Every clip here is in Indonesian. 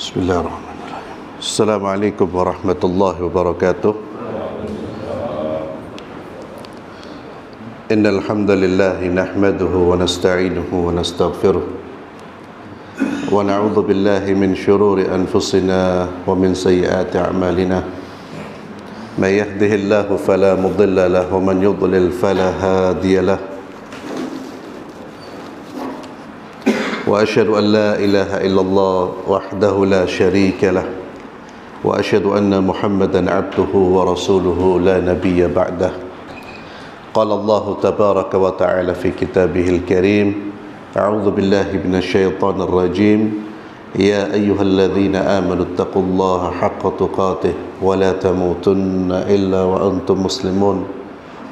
Bismillahirrahmanirrahim. Assalamualaikum warahmatullahi wabarakatuh. Innal hamdalillah nahmaduhu wa nasta'inuhu wa nastaghfiruh wa na'udzu billahi min shururi anfusina wa min sayyiati a'malina. May yahdihillahu fala mudilla lahu wa man yudlil fala hadiya lahu. وأشهد أن لا إله إلا الله وحده لا شريك له وأشهد أن محمدا عبده ورسوله لا نبي بعده. قال الله تبارك وتعالى في كتابه الكريم: أعوذ بالله من الشيطان الرجيم يا أيها الذين آمنوا اتقوا الله حق تقاته ولا تموتن إلا وأنتم مسلمون.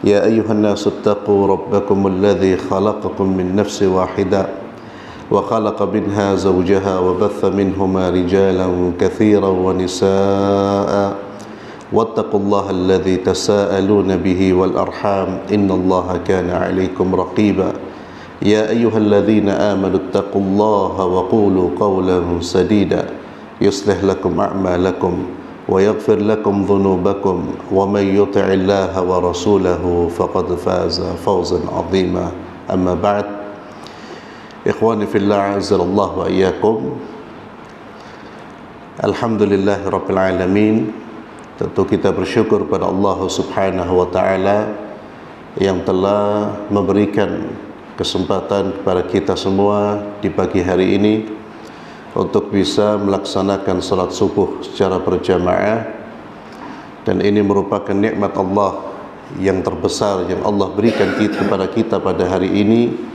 يا أيها الناس اتقوا ربكم الذي خلقكم من نفس واحدة وخلق منها زوجها وبث منهما رجالا كثيرا ونساء واتقوا الله الذي تساءلون به والأرحام إن الله كان عليكم رقيبا. يا أيها الذين آمنوا اتقوا الله وقولوا قولا سديدا يصلح لكم أعمالكم ويغفر لكم ذنوبكم ومن يطع الله ورسوله فقد فاز فوزا عظيما. أما بعد. Ikhwani fillah, azzalallahu wa iyyakum. Alhamdulillahi rabbil alamin. Tentu kita bersyukur pada Allah subhanahu wa ta'ala yang telah memberikan kesempatan kepada kita semua di pagi hari ini untuk bisa melaksanakan salat subuh secara berjamaah. Dan ini merupakan nikmat Allah yang terbesar yang Allah berikan kepada kita pada hari ini.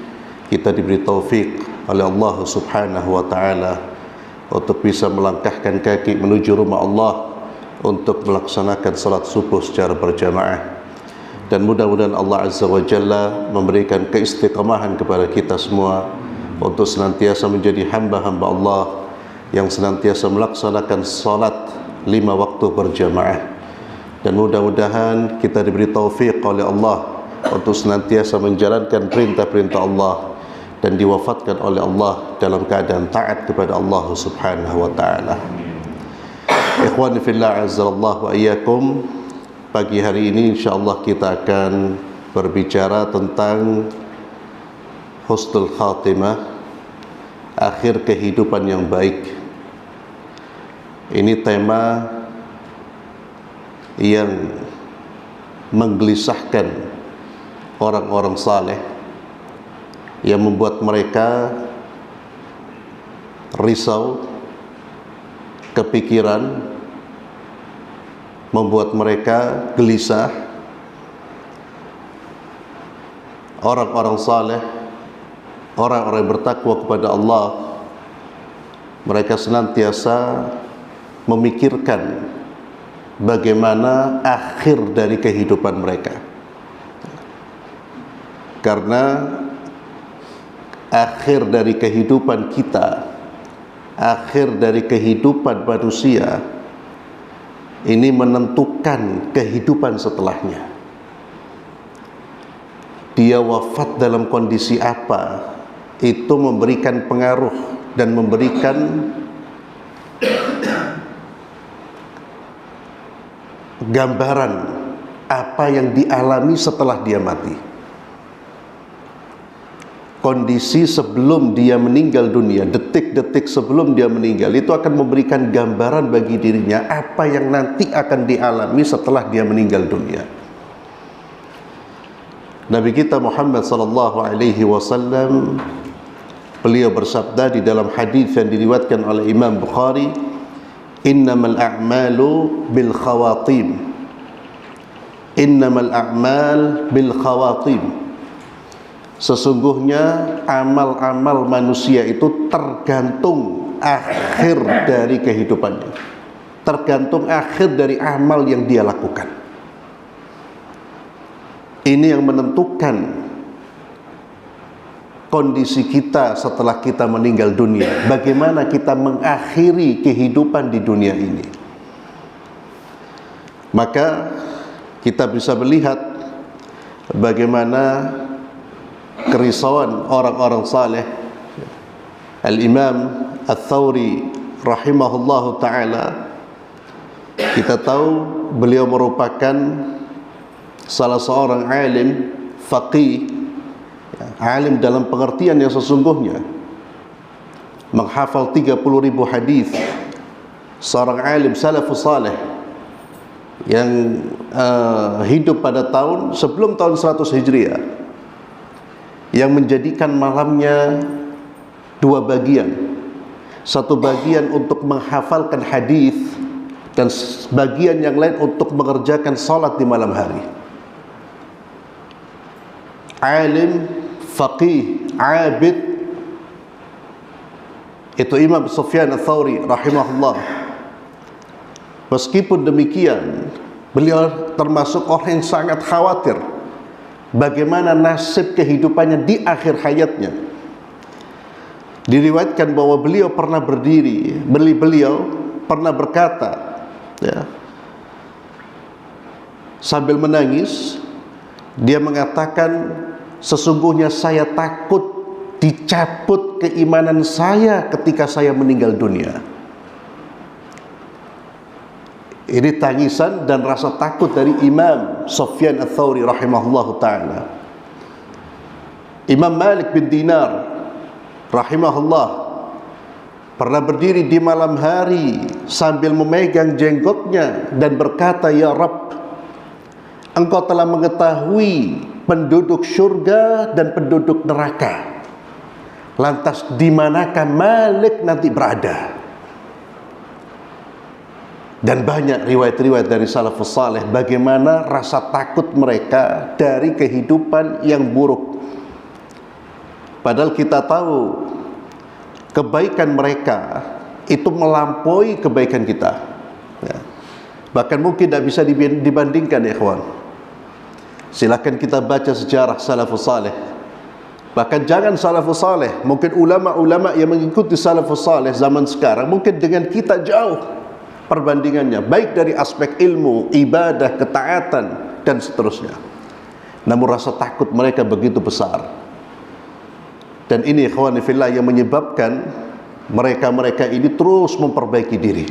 Kita diberi taufik oleh Allah subhanahu wa ta'ala untuk bisa melangkahkan kaki menuju rumah Allah untuk melaksanakan salat subuh secara berjamaah. Dan mudah-mudahan Allah azza wa jalla memberikan keistiqamahan kepada kita semua untuk senantiasa menjadi hamba-hamba Allah yang senantiasa melaksanakan salat 5 waktu berjamaah. Dan mudah-mudahan kita diberi taufik oleh Allah untuk senantiasa menjalankan perintah-perintah Allah dan diwafatkan oleh Allah dalam keadaan taat kepada Allah subhanahu wa ta'ala. Ikhwani fillah, azzallahu wa iyyakum. Pagi hari ini insyaAllah kita akan berbicara tentang husnul khatimah, akhir kehidupan yang baik. Ini tema yang menggelisahkan orang-orang saleh, yang membuat mereka risau, kepikiran, membuat mereka gelisah. Orang-orang saleh, orang-orang yang bertakwa kepada Allah, mereka senantiasa memikirkan bagaimana akhir dari kehidupan mereka. Karena akhir dari kehidupan kita, akhir dari kehidupan manusia ini menentukan kehidupan setelahnya. Dia wafat dalam kondisi apa, itu memberikan pengaruh dan memberikan gambaran apa yang dialami setelah dia mati. Kondisi sebelum dia meninggal dunia, detik-detik sebelum dia meninggal, itu akan memberikan gambaran bagi dirinya apa yang nanti akan dialami setelah dia meninggal dunia. Nabi kita Muhammad sallallahu alaihi wasallam, beliau bersabda di dalam hadis yang diriwayatkan oleh Imam Bukhari, "Innamal a'malu bil khawatim." Innamal a'mal bil khawatim. Sesungguhnya amal-amal manusia itu tergantung akhir dari kehidupannya, tergantung akhir dari amal yang dia lakukan. Ini yang menentukan kondisi kita setelah kita meninggal dunia, bagaimana kita mengakhiri kehidupan di dunia ini. Maka kita bisa melihat bagaimana kerisauan orang-orang saleh. Al-Imam Al-Thawri rahimahullahu ta'ala, kita tahu beliau merupakan salah seorang alim faqih, alim dalam pengertian yang sesungguhnya, menghafal 30.000 hadis, seorang alim salafus saleh yang hidup pada tahun sebelum tahun 100 Hijriah, yang menjadikan malamnya dua bagian. Satu bagian untuk menghafalkan hadis dan bagian yang lain untuk mengerjakan salat di malam hari. Alim, faqih, abid, itu Imam Sufyan Ats-Tsauri rahimahullah. Meskipun demikian, beliau termasuk orang yang sangat khawatir bagaimana nasib kehidupannya di akhir hayatnya. Diriwayatkan bahwa beliau pernah berdiri, beliau pernah berkata, ya, sambil menangis, dia mengatakan, sesungguhnya saya takut dicabut keimanan saya ketika saya meninggal dunia. Ini tangisan dan rasa takut dari Imam Sufyan Ats-Tsauri rahimahullahu ta'ala. Imam Malik bin Dinar rahimahullah pernah berdiri di malam hari sambil memegang jenggotnya dan berkata, ya Rabb, Engkau telah mengetahui penduduk surga dan penduduk neraka, lantas di manakah Malik nanti berada? Dan banyak riwayat-riwayat dari salafus saleh bagaimana rasa takut mereka dari kehidupan yang buruk. Padahal kita tahu kebaikan mereka itu melampaui kebaikan kita, ya. Bahkan mungkin tidak bisa dibandingkan, ya ikhwan. Silakan kita baca sejarah salafus saleh. Bahkan jangan salafus saleh, mungkin ulama-ulama yang mengikuti salafus saleh zaman sekarang mungkin dengan kita jauh perbandingannya, baik dari aspek ilmu, ibadah, ketaatan, dan seterusnya. Namun rasa takut mereka begitu besar. Dan ini ikhwani fillah yang menyebabkan mereka-mereka ini terus memperbaiki diri.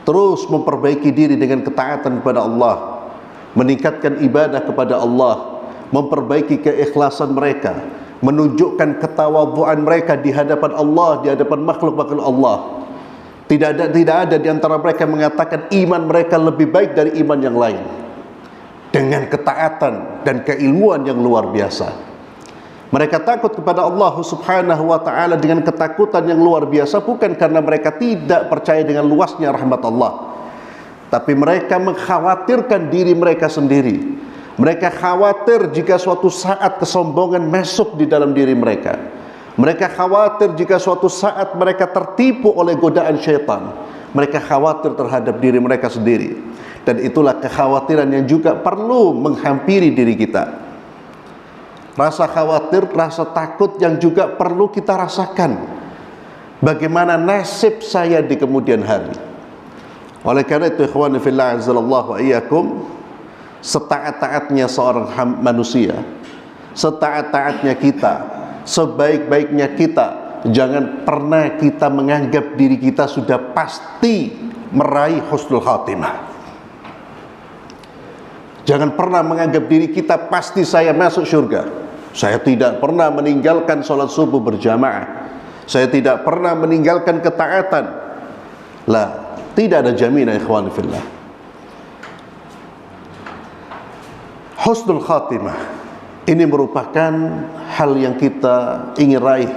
Terus memperbaiki diri dengan ketaatan kepada Allah, meningkatkan ibadah kepada Allah, memperbaiki keikhlasan mereka, menunjukkan ketawadhuan mereka di hadapan Allah, di hadapan makhluk-makhluk Allah. Tidak ada di antara mereka yang mengatakan iman mereka lebih baik dari iman yang lain. Dengan ketaatan dan keilmuan yang luar biasa. Mereka takut kepada Allah subhanahu wa ta'ala dengan ketakutan yang luar biasa, bukan karena mereka tidak percaya dengan luasnya rahmat Allah, tapi mereka mengkhawatirkan diri mereka sendiri. Mereka khawatir jika suatu saat kesombongan masuk di dalam diri mereka. Mereka khawatir jika suatu saat mereka tertipu oleh godaan syaitan. Mereka khawatir terhadap diri mereka sendiri. Dan itulah kekhawatiran yang juga perlu menghampiri diri kita. Rasa khawatir, rasa takut yang juga perlu kita rasakan. Bagaimana nasib saya di kemudian hari. Oleh karena itu ikhwani fillah azzalallahu wa iyyakum, setaat-taatnya seorang manusia, setaat-taatnya kita, sebaik-baiknya kita, jangan pernah kita menganggap diri kita sudah pasti meraih husnul khatimah. Jangan pernah menganggap diri kita pasti saya masuk surga. Saya tidak pernah meninggalkan sholat subuh berjamaah. Saya tidak pernah meninggalkan ketaatan. Lah, tidak ada jaminan ikhwan fillah. Husnul khatimah ini merupakan hal yang kita ingin raih.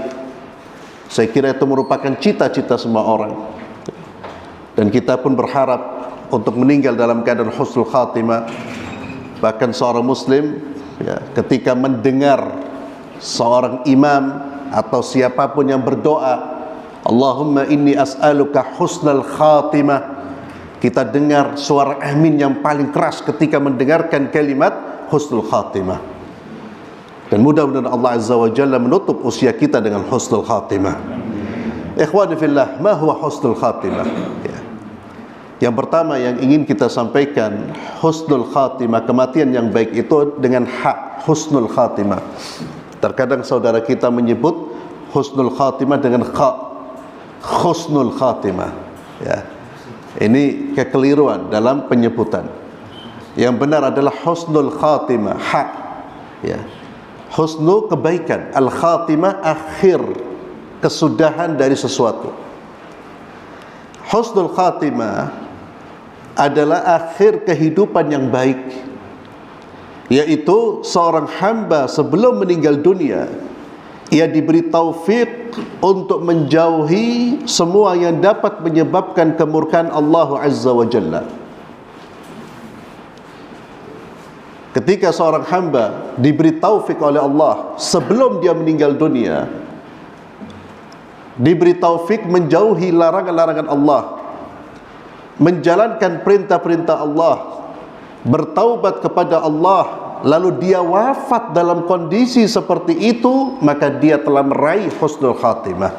Saya kira itu merupakan cita-cita semua orang. Dan kita pun berharap untuk meninggal dalam keadaan husnul khatimah. Bahkan seorang muslim, ya, ketika mendengar seorang imam atau siapapun yang berdoa, Allahumma inni as'aluka husnal khatimah, kita dengar suara amin yang paling keras ketika mendengarkan kalimat husnul khatimah. Dan mudah-mudahan Allah Azza wa Jalla menutup usia kita dengan husnul khatimah. Ikhwani fillah, ma huwa husnul khatimah? Ya. Yang pertama yang ingin kita sampaikan, husnul khatimah, kematian yang baik itu dengan hak husnul khatimah. Terkadang saudara kita menyebut husnul khatimah dengan kha. husnul khatimah. Ya. Ini kekeliruan dalam penyebutan. Yang benar adalah husnul khatimah, hak. Ya. Husnu kebaikan, al khatimah akhir, kesudahan dari sesuatu. Husnul khatimah adalah akhir kehidupan yang baik, yaitu seorang hamba sebelum meninggal dunia ia diberi taufik untuk menjauhi semua yang dapat menyebabkan kemurkaan Allah Azza wa Jalla. Ketika seorang hamba diberi taufik oleh Allah sebelum dia meninggal dunia, diberi taufik menjauhi larangan-larangan Allah, menjalankan perintah-perintah Allah, bertaubat kepada Allah, lalu dia wafat dalam kondisi seperti itu, maka dia telah meraih husnul khatimah.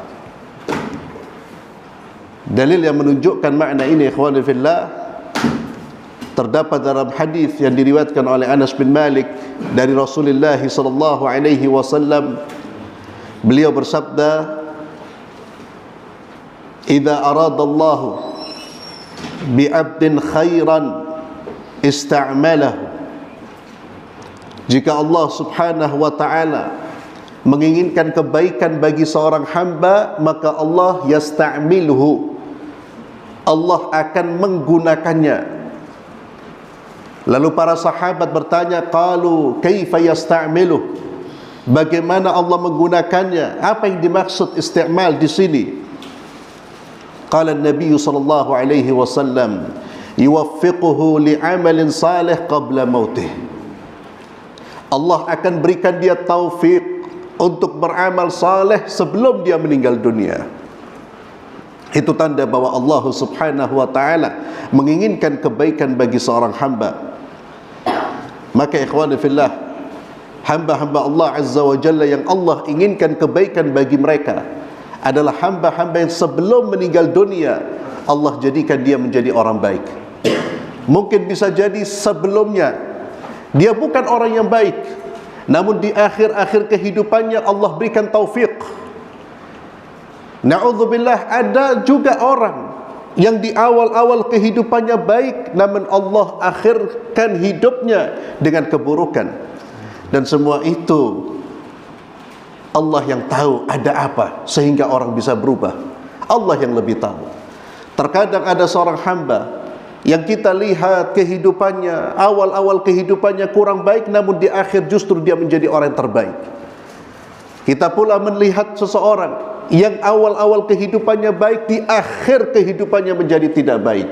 Dalil yang menunjukkan makna ini, ikhwani fillah, terdapat dalam hadis yang diriwayatkan oleh Anas bin Malik dari Rasulullah sallallahu alaihi wasallam. Beliau bersabda, "Idza aradallahu bi'abdin khairan ista'malahu." Jika Allah Subhanahu wa ta'ala menginginkan kebaikan bagi seorang hamba, maka Allah yasta'miluhu, Allah akan menggunakannya. Lalu para sahabat bertanya, qalu kaifa yasta'miluh, bagaimana Allah menggunakannya? Apa yang dimaksud isti'mal di sini? Qala Nabi sallallahu alaihi wasallam, yuwaffiquhu li'amalin salih qabla mautih. Allah akan berikan dia taufik untuk beramal saleh sebelum dia meninggal dunia. Itu tanda bahwa Allah Subhanahu wa ta'ala menginginkan kebaikan bagi seorang hamba. Maka ikhwani fillah, hamba-hamba Allah Azza wa Jalla yang Allah inginkan kebaikan bagi mereka adalah hamba-hamba yang sebelum meninggal dunia Allah jadikan dia menjadi orang baik. Mungkin bisa jadi sebelumnya dia bukan orang yang baik, namun di akhir-akhir kehidupannya Allah berikan taufik. Na'udzubillah, ada juga orang yang di awal-awal kehidupannya baik, namun Allah akhirkan hidupnya dengan keburukan. Dan semua itu Allah yang tahu ada apa sehingga orang bisa berubah. Allah yang lebih tahu. Terkadang ada seorang hamba yang kita lihat kehidupannya, awal-awal kehidupannya kurang baik, namun di akhir justru dia menjadi orang yang terbaik. Kita pula melihat seseorang yang awal-awal kehidupannya baik, di akhir kehidupannya menjadi tidak baik.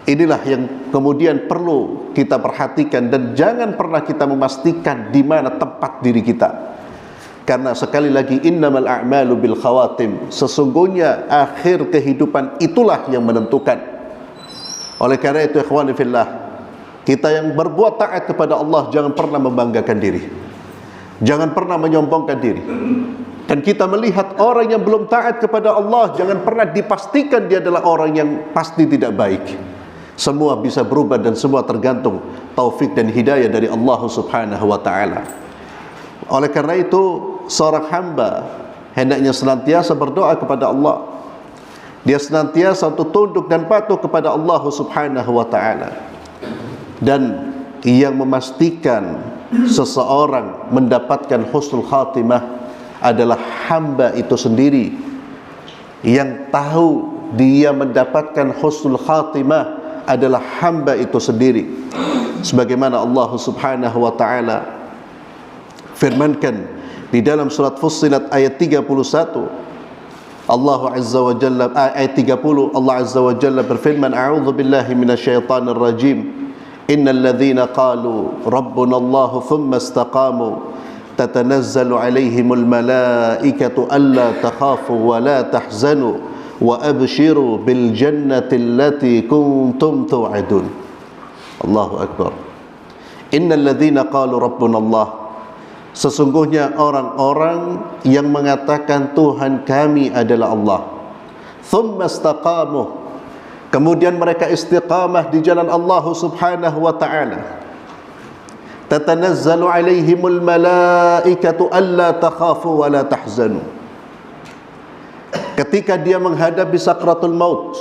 Inilah yang kemudian perlu kita perhatikan, dan jangan pernah kita memastikan di mana tempat diri kita. Karena sekali lagi, innamal a'malu bil khawatim, sesungguhnya akhir kehidupan itulah yang menentukan. Oleh karena itu ikhwani fillah, kita yang berbuat taat kepada Allah jangan pernah membanggakan diri, jangan pernah menyombongkan diri. Dan kita melihat orang yang belum taat kepada Allah, jangan pernah dipastikan dia adalah orang yang pasti tidak baik. Semua bisa berubah dan semua tergantung taufik dan hidayah dari Allah Subhanahu wa ta'ala. Oleh karena itu, seorang hamba hendaknya senantiasa berdoa kepada Allah. Dia senantiasa untuk tunduk dan patuh kepada Allah Subhanahu wa ta'ala. Dan yang memastikan seseorang mendapatkan husnul khatimah adalah hamba itu sendiri yang tahu dia mendapatkan husnul khatimah adalah hamba itu sendiri. Sebagaimana Allah Subhanahu wa ta'ala firmankan di dalam surat Fussilat ayat 31, Allah Azza wa Jalla, ayat 30, Allah Azza wa Jalla berfirman, a'udzu billahi minasyaitonir rajim, innal ladzina qalu rabbuna Allah thumma istaqamu tatanazzalu alaihimul malaikatu alla takhafu wa la tahzanu wa abshiru bil jannati allati kuntum tu'adun. Allahu akbar. Innal ladzina qalu rabbuna Allah, sesungguhnya orang-orang yang mengatakan Tuhan kami adalah Allah, thumma istaqamu, kemudian mereka istiqamah di jalan Allah Subhanahu wa ta'ala, tatanazzalu alaihimul malaikatu alla takhafu wa la tahzanu, ketika dia menghadapi sakratul maut,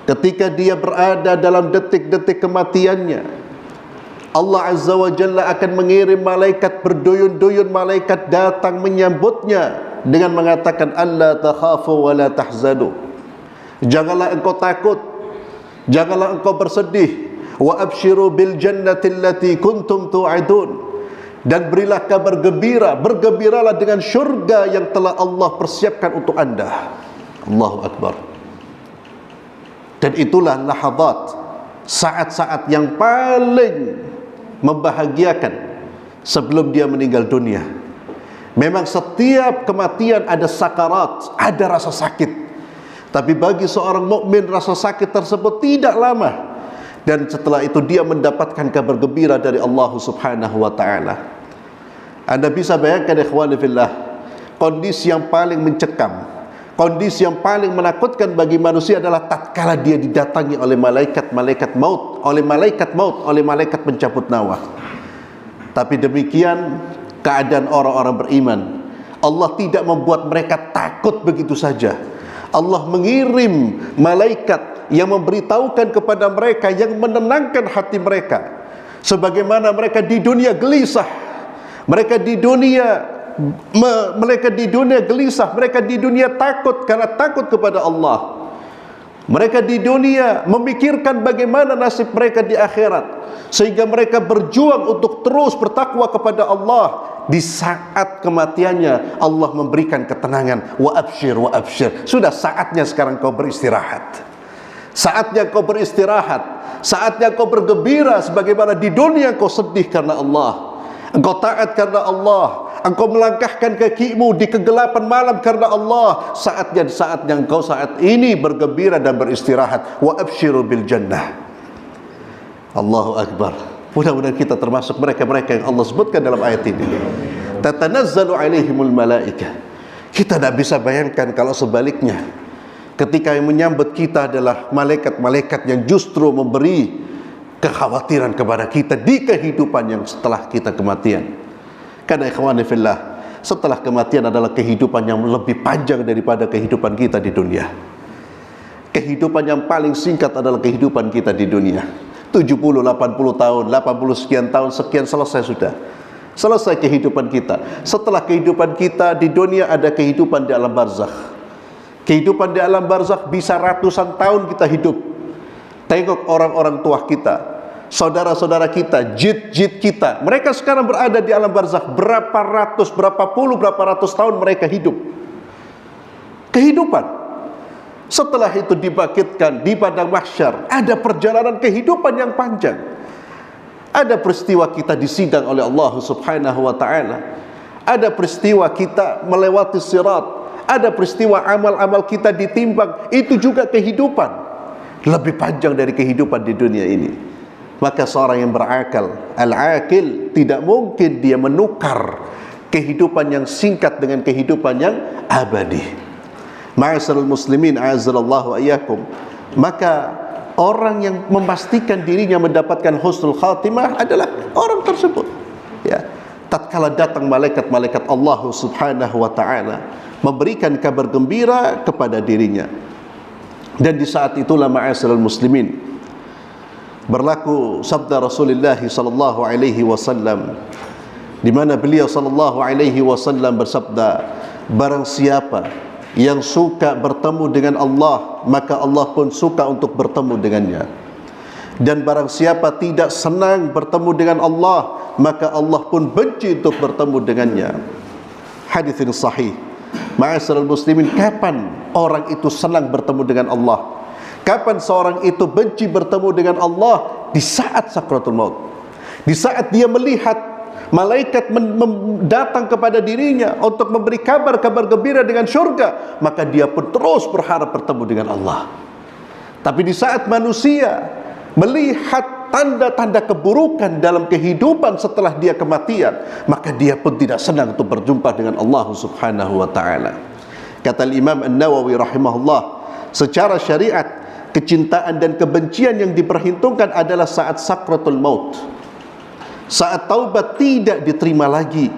ketika dia berada dalam detik-detik kematiannya, Allah Azza wa Jalla akan mengirim malaikat berduyun-duyun, malaikat datang menyambutnya dengan mengatakan, alla takhafu wa la tahzanu, janganlah engkau takut, janganlah engkau bersedih, wa abshiru bil jannati allati kuntum tu'adun, dan berilah kabar gembira, bergembiralah dengan syurga yang telah Allah persiapkan untuk anda. Allahu Akbar. Dan itulah lahazat, saat-saat yang paling membahagiakan sebelum dia meninggal dunia. Memang setiap kematian ada sakarat, ada rasa sakit. Tapi bagi seorang mukmin rasa sakit tersebut tidak lama. Dan setelah itu dia mendapatkan kabar gembira dari Allah Subhanahu wa ta'ala. Anda bisa bayangkan ikhwani fillah, kondisi yang paling mencekam, kondisi yang paling menakutkan bagi manusia adalah tatkala dia didatangi oleh malaikat maut, oleh malaikat pencabut nyawa. Tapi demikian keadaan orang-orang beriman. Allah tidak membuat mereka takut begitu saja. Allah mengirim malaikat yang memberitahukan kepada mereka, yang menenangkan hati mereka. Sebagaimana mereka di dunia gelisah, mereka di dunia gelisah, mereka di dunia takut karena takut kepada Allah. Mereka di dunia memikirkan bagaimana nasib mereka di akhirat, sehingga mereka berjuang untuk terus bertakwa kepada Allah. Di saat kematiannya Allah memberikan ketenangan, wa abshir, sudah saatnya sekarang kau beristirahat. Saatnya kau beristirahat, saatnya kau bergembira. Sebagaimana di dunia kau sedih karena Allah, engkau taat karena Allah, engkau melangkahkan kakimu di kegelapan malam karena Allah. Saatnya engkau saat ini bergembira dan beristirahat. Wa abshiru bil jannah. Allahu Akbar. Mudah-mudahan kita termasuk mereka-mereka yang Allah sebutkan dalam ayat ini. Tatanazzalu alaihimul malaikah. Kita tidak bisa bayangkan kalau sebaliknya, ketika yang menyambut kita adalah malaikat-malaikat yang justru memberi kekhawatiran kepada kita di kehidupan yang setelah kita kematian. Karena ikhwani fillah, setelah kematian adalah kehidupan yang lebih panjang daripada kehidupan kita di dunia. Kehidupan yang paling singkat adalah kehidupan kita di dunia. 70, 80 tahun, 80 sekian tahun, sekian selesai sudah. Selesai kehidupan kita. Setelah kehidupan kita di dunia ada kehidupan di alam barzakh. Kehidupan di alam barzakh bisa ratusan tahun kita hidup. Tengok orang-orang tua kita, saudara-saudara kita, jid-jid kita. Mereka sekarang berada di alam barzakh. Berapa ratus tahun mereka hidup. Kehidupan. Setelah itu dibangkitkan di padang mahsyar, ada perjalanan kehidupan yang panjang. Ada peristiwa kita disidang oleh Allah Subhanahu wa ta'ala. Ada peristiwa kita melewati sirat. Ada peristiwa amal-amal kita ditimbang. Itu juga kehidupan. Lebih panjang dari kehidupan di dunia ini. Maka seorang yang berakal, al-akil, tidak mungkin dia menukar kehidupan yang singkat dengan kehidupan yang abadi. Ma'asyiral muslimin, a'azzallahu iyyakum. Maka orang yang memastikan dirinya mendapatkan husnul khatimah adalah orang tersebut, ya, tatkala datang malaikat-malaikat Allah Subhanahu wa ta'ala memberikan kabar gembira kepada dirinya. Dan di saat itulah ma'asyiral muslimin, berlaku sabda Rasulullah sallallahu alaihi wasallam, di mana beliau sallallahu alaihi wasallam bersabda, barang siapa yang suka bertemu dengan Allah, maka Allah pun suka untuk bertemu dengannya. Dan barang siapa tidak senang bertemu dengan Allah, maka Allah pun benci untuk bertemu dengannya. Hadis ini sahih. Ma'asyiral muslimin, kapan orang itu senang bertemu dengan Allah? Kapan seorang itu benci bertemu dengan Allah? Di saat sakratul maut. Di saat dia melihat malaikat datang kepada dirinya untuk memberi kabar gembira dengan syurga, maka dia pun terus berharap bertemu dengan Allah. Tapi di saat manusia melihat tanda-tanda keburukan dalam kehidupan setelah dia kematian, maka dia pun tidak senang untuk berjumpa dengan Allah Subhanahu wa ta'ala. Kata Imam An-Nawawi rahimahullah, secara syariat, kecintaan dan kebencian yang diperhitungkan adalah saat sakratul maut. Saat taubat tidak diterima lagi.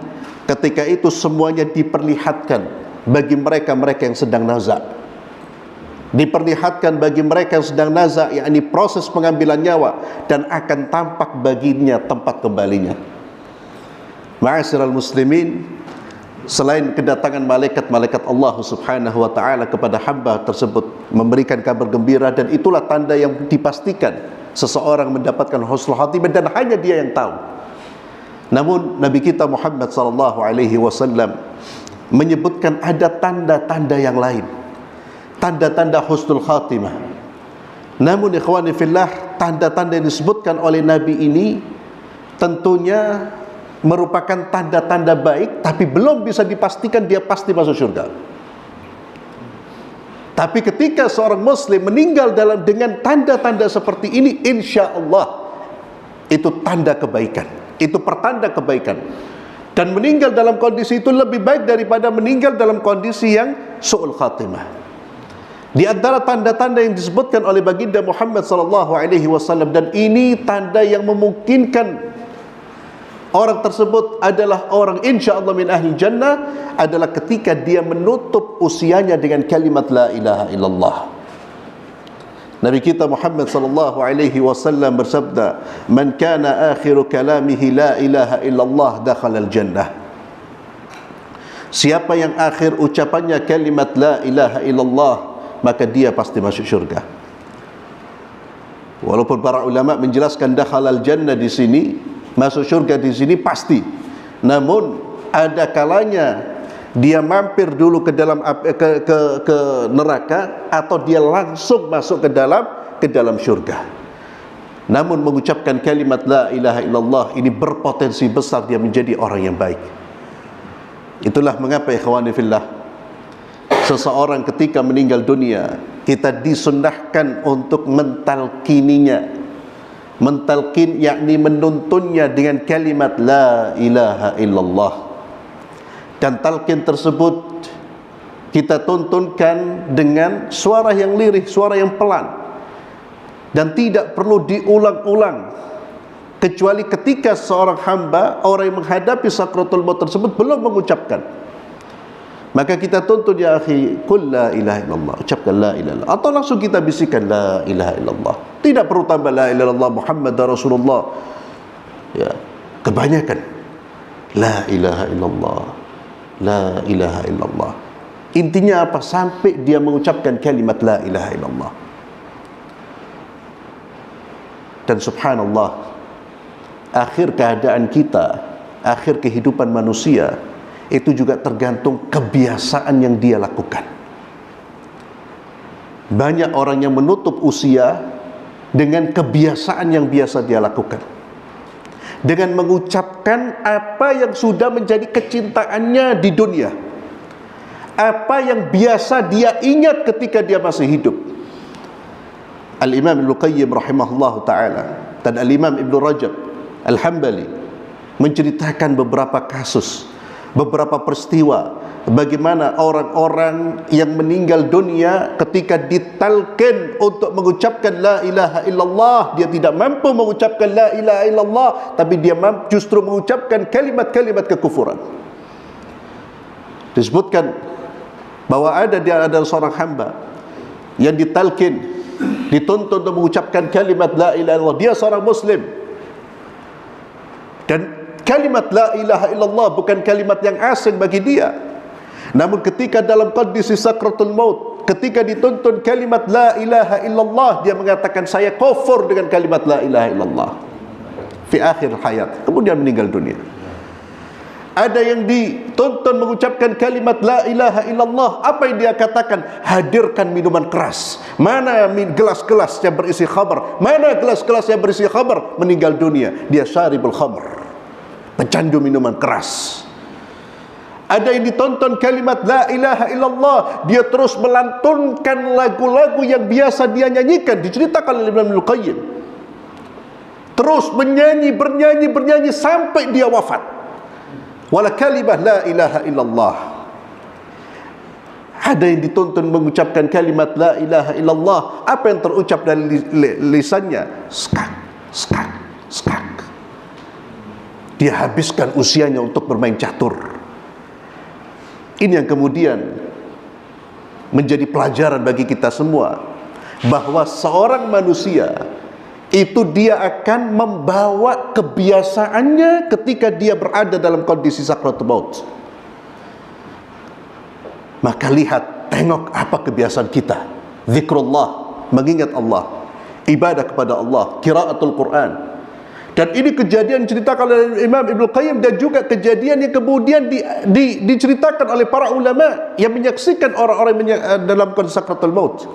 Ketika itu semuanya diperlihatkan. bagi mereka-mereka yang sedang nazak. Diperlihatkan bagi mereka yang sedang nazak, yakni proses pengambilan nyawa, dan akan tampak baginya tempat kembalinya. Ma'asyiral muslimin, selain kedatangan malaikat-malaikat Allah Subhanahu wa ta'ala kepada hamba tersebut memberikan kabar gembira, dan itulah tanda yang dipastikan seseorang mendapatkan husnul khatimah, dan hanya dia yang tahu. Namun Nabi kita Muhammad sallallahu alaihi wasallam menyebutkan ada tanda-tanda yang lain, tanda-tanda husnul khatimah. Namun ikhwani fillah, tanda-tanda yang disebutkan oleh Nabi ini tentunya merupakan tanda-tanda baik, tapi belum bisa dipastikan dia pasti masuk surga. Tapi ketika seorang muslim meninggal dengan tanda-tanda seperti ini, insya Allah itu tanda kebaikan, itu pertanda kebaikan. Dan meninggal dalam kondisi itu lebih baik daripada meninggal dalam kondisi yang su'ul khatimah. Di antara tanda-tanda yang disebutkan oleh baginda Muhammad sallallahu alaihi wasallam, dan ini tanda yang memungkinkan orang tersebut adalah orang insyaallah min ahli jannah, adalah ketika dia menutup usianya dengan kalimat la ilaha illallah. Nabi kita Muhammad sallallahu alaihi wasallam bersabda, "Man kana akhiru kalamihi la ilaha illallah dakhala al-jannah." Siapa yang akhir ucapannya kalimat la ilaha illallah, maka dia pasti masuk syurga. Walaupun para ulama menjelaskan dakhala al-jannah di sini, masuk syurga di sini pasti. Namun ada kalanya dia mampir dulu ke dalam ke neraka, atau dia langsung masuk ke dalam syurga. Namun mengucapkan kalimat la ilaha illallah ini berpotensi besar dia menjadi orang yang baik. Itulah mengapa ikhwani fillah, seseorang ketika meninggal dunia, kita disunnahkan untuk mentalkininya. Mentalkin yakni menuntunnya dengan kalimat la ilaha illallah. Dan talqin tersebut kita tuntunkan dengan suara yang lirih, suara yang pelan, dan tidak perlu diulang-ulang, kecuali ketika seorang hamba, orang yang menghadapi sakratul maut tersebut belum mengucapkan. Maka kita tuntut, ya akhi, qul la ilaha illallah, ucapkan la ilaha illallah, atau langsung kita bisikan la ilaha illallah. Tidak perlu tambah la ilaha illallah Muhammad Rasulullah. Ya, kebanyakan la ilaha illallah, la ilaha illallah. Intinya apa? Sampai dia mengucapkan kalimat la ilaha illallah. Dan subhanallah, akhir keadaan kita, akhir kehidupan manusia, itu juga tergantung kebiasaan yang dia lakukan. Banyak orang yang menutup usia dengan kebiasaan yang biasa dia lakukan, dengan mengucapkan apa yang sudah menjadi kecintaannya di dunia, apa yang biasa dia ingat ketika dia masih hidup. Al-Imam Ibnu Qayyim rahimahullah ta'ala dan Al-Imam Ibnu Rajab Al-Hambali menceritakan beberapa kasus, beberapa peristiwa, bagaimana orang-orang yang meninggal dunia ketika ditalqin untuk mengucapkan la ilaha illallah, dia tidak mampu mengucapkan la ilaha illallah, tapi dia justru mengucapkan kalimat-kalimat kekufuran. Disebutkan bahwa ada seorang hamba yang ditalqin, dituntut untuk mengucapkan kalimat la ilaha illallah. Dia seorang muslim, dan kalimat la ilaha illallah bukan kalimat yang asing bagi dia. Namun ketika dalam kondisi sakratul maut, ketika dituntun kalimat la ilaha illallah, dia mengatakan saya kufur dengan kalimat la ilaha illallah fi akhir hayat, kemudian meninggal dunia. Ada yang dituntun mengucapkan kalimat la ilaha illallah, apa yang dia katakan? Hadirkan minuman keras. Mana gelas-gelas yang berisi khamr? Mana gelas-gelas yang berisi khamr? Meninggal dunia, dia syaribul khamr, pecandu minuman keras. Ada yang ditonton kalimat la ilaha illallah, dia terus melantunkan lagu-lagu yang biasa dia nyanyikan. Diceritakan oleh Imam Ibnu Qayyim, terus bernyanyi sampai dia wafat. Wala kalimah la ilaha illallah. Ada yang dituntun mengucapkan kalimat la ilaha illallah, apa yang terucap dari lisannya? Skak, skak, skak. Dia habiskan usianya untuk bermain catur. Ini yang kemudian menjadi pelajaran bagi kita semua, bahwa seorang manusia itu dia akan membawa kebiasaannya ketika dia berada dalam kondisi sakratul maut. Maka lihat, tengok apa kebiasaan kita. Zikrullah, mengingat Allah, ibadah kepada Allah, qiraatul Quran. Dan ini kejadian diceritakan oleh Imam Ibnu Qayyim, dan juga kejadian yang kemudian diceritakan oleh para ulama yang menyaksikan orang-orang dalam kondisi sakratul maut.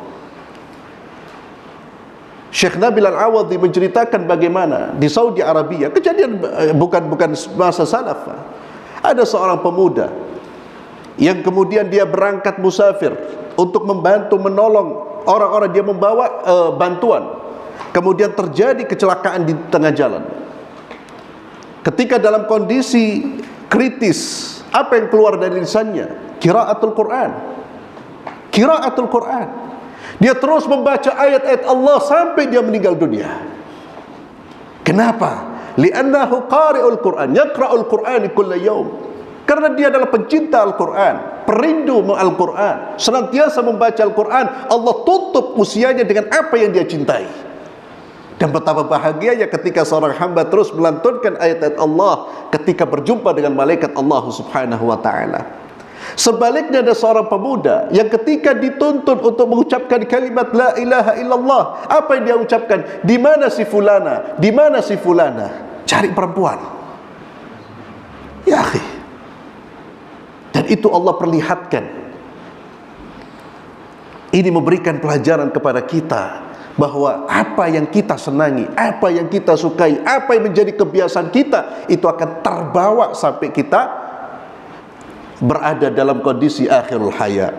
Syekh Nabil Al-Awadhi menceritakan bagaimana di Saudi Arabia, kejadian bukan masa salaf. Ada seorang pemuda yang kemudian dia berangkat musafir untuk membantu menolong orang-orang, dia membawa bantuan. Kemudian terjadi kecelakaan di tengah jalan. Ketika dalam kondisi kritis, apa yang keluar dari lisannya? Qiraatul Quran. Qiraatul Quran. Dia terus membaca ayat-ayat Allah sampai dia meninggal dunia. Kenapa? Li'annahu qari'ul Quran, yaqra'ul Quran kulla yaum. Karena dia adalah pencinta Al-Quran, perindu Al-Quran, senantiasa membaca Al-Quran. Allah tutup usianya dengan apa yang dia cintai. Dan betapa bahagianya ketika seorang hamba terus melantunkan ayat-ayat Allah ketika berjumpa dengan malaikat Allah Subhanahu wa ta'ala. Sebaliknya ada seorang pemuda yang ketika dituntut untuk mengucapkan kalimat la ilaha illallah, apa yang dia ucapkan? Di mana si fulana? Di mana si fulana? Cari perempuan. Ya akhi. Dan itu Allah perlihatkan. Ini memberikan pelajaran kepada kita bahwa apa yang kita senangi, apa yang kita sukai, apa yang menjadi kebiasaan kita, itu akan terbawa sampai kita berada dalam kondisi akhirul haya.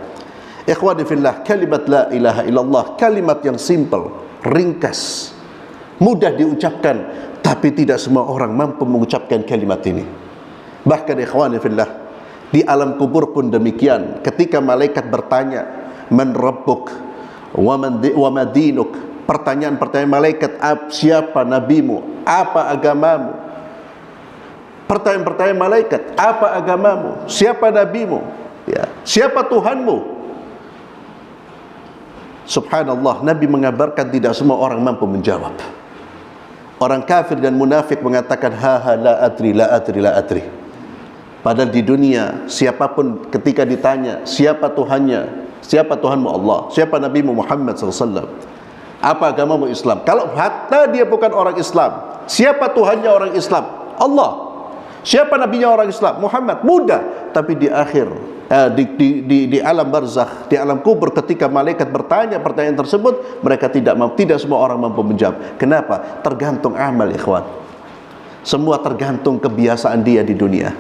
Ikhwani fillah, kalimat la ilaha illallah, kalimat yang simple, ringkas, mudah diucapkan, tapi tidak semua orang mampu mengucapkan kalimat ini. Bahkan ikhwani fillah, di alam kubur pun demikian. Ketika malaikat bertanya, man rabbuk wa ma dinuk, pertanyaan-pertanyaan malaikat, siapa nabimu, apa agamamu? Pertanyaan-pertanyaan malaikat, apa agamamu, siapa nabimu, ya, siapa Tuhanmu? Subhanallah, Nabi mengabarkan tidak semua orang mampu menjawab. Orang kafir dan munafik mengatakan ha la adri, la adri, la adri. Padahal di dunia siapapun ketika ditanya siapa Tuhannya, siapa Tuhanmu? Allah. Siapa nabimu? Muhammad SAW. Apa agamamu? Islam. Kalau hatta dia bukan orang Islam, siapa Tuhannya orang Islam? Allah. Siapa nabinya orang Islam? Muhammad. Mudah. Tapi di akhir di alam barzakh, di alam kubur, ketika malaikat bertanya pertanyaan tersebut, mereka tidak semua orang mampu menjawab. Kenapa? Tergantung amal, ikhwan. Semua tergantung kebiasaan dia di dunia.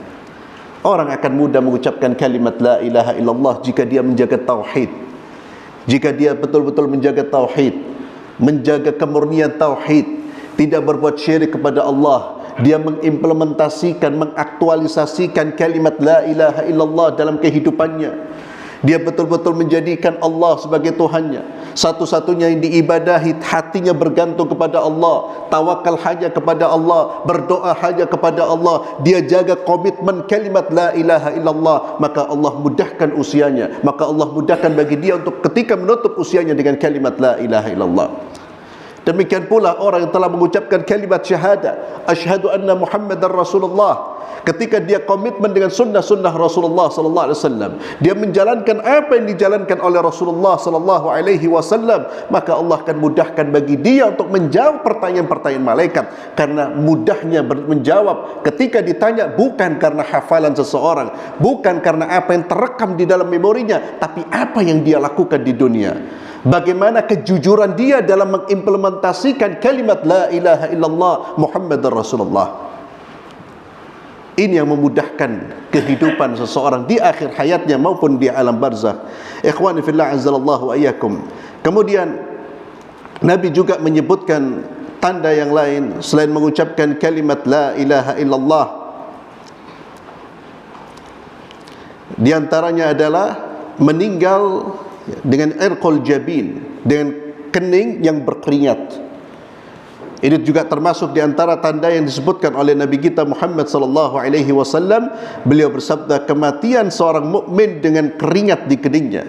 Orang akan mudah mengucapkan kalimat la ilaha illallah jika dia menjaga tauhid. Jika dia betul-betul menjaga tauhid, menjaga kemurnian tauhid, tidak berbuat syirik kepada Allah, dia mengimplementasikan, mengaktualisasikan kalimat la ilaha illallah dalam kehidupannya. Dia betul-betul menjadikan Allah sebagai Tuhannya, satu-satunya yang diibadahi, hatinya bergantung kepada Allah, tawakal hanya kepada Allah, berdoa hanya kepada Allah. Dia jaga komitmen kalimat la ilaha illallah, maka Allah mudahkan usianya, maka Allah mudahkan bagi dia untuk ketika menutup usianya dengan kalimat la ilaha illallah. Demikian pula orang yang telah mengucapkan kalimat syahadah, asyhadu anna Muhammadar Rasulullah, ketika dia komitmen dengan sunnah-sunnah Rasulullah sallallahu alaihi wasallam, dia menjalankan apa yang dijalankan oleh Rasulullah sallallahu alaihi wasallam, maka Allah akan mudahkan bagi dia untuk menjawab pertanyaan-pertanyaan malaikat. Karena mudahnya menjawab ketika ditanya bukan karena hafalan seseorang, bukan karena apa yang terekam di dalam memorinya, tapi apa yang dia lakukan di dunia. Bagaimana kejujuran dia dalam mengimplementasikan kalimat la ilaha illallah Muhammadar Rasulullah. Ini yang memudahkan kehidupan seseorang di akhir hayatnya maupun di alam barzakh. Ikhwani fillah azzallahu wa iyyakum. Kemudian Nabi juga menyebutkan tanda yang lain selain mengucapkan kalimat la ilaha illallah. Di antaranya adalah meninggal dengan irqul jabin, dengan kening yang berkeringat. Ini juga termasuk di antara tanda yang disebutkan oleh Nabi kita Muhammad sallallahu alaihi wasallam. Beliau bersabda, kematian seorang mukmin dengan keringat di keningnya.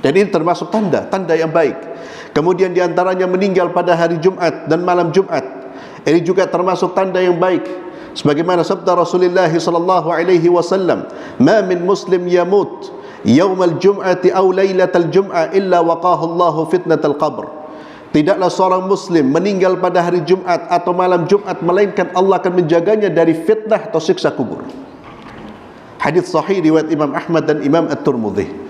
Dan ini termasuk tanda yang baik. Kemudian di antaranya meninggal pada hari Jumat dan malam Jumat. Ini juga termasuk tanda yang baik. Sebagaimana sabda Rasulullah sallallahu alaihi wasallam, "Ma min muslim yamut yaumal jum'ati aw lailatal jum'ah illa waqahu Allahu fitnatal qabr." Tidaklah seorang muslim meninggal pada hari Jumat atau malam Jumat melainkan Allah akan menjaganya dari fitnah atau siksa kubur. Hadis sahih riwayat Imam Ahmad dan Imam At-Tirmidzi.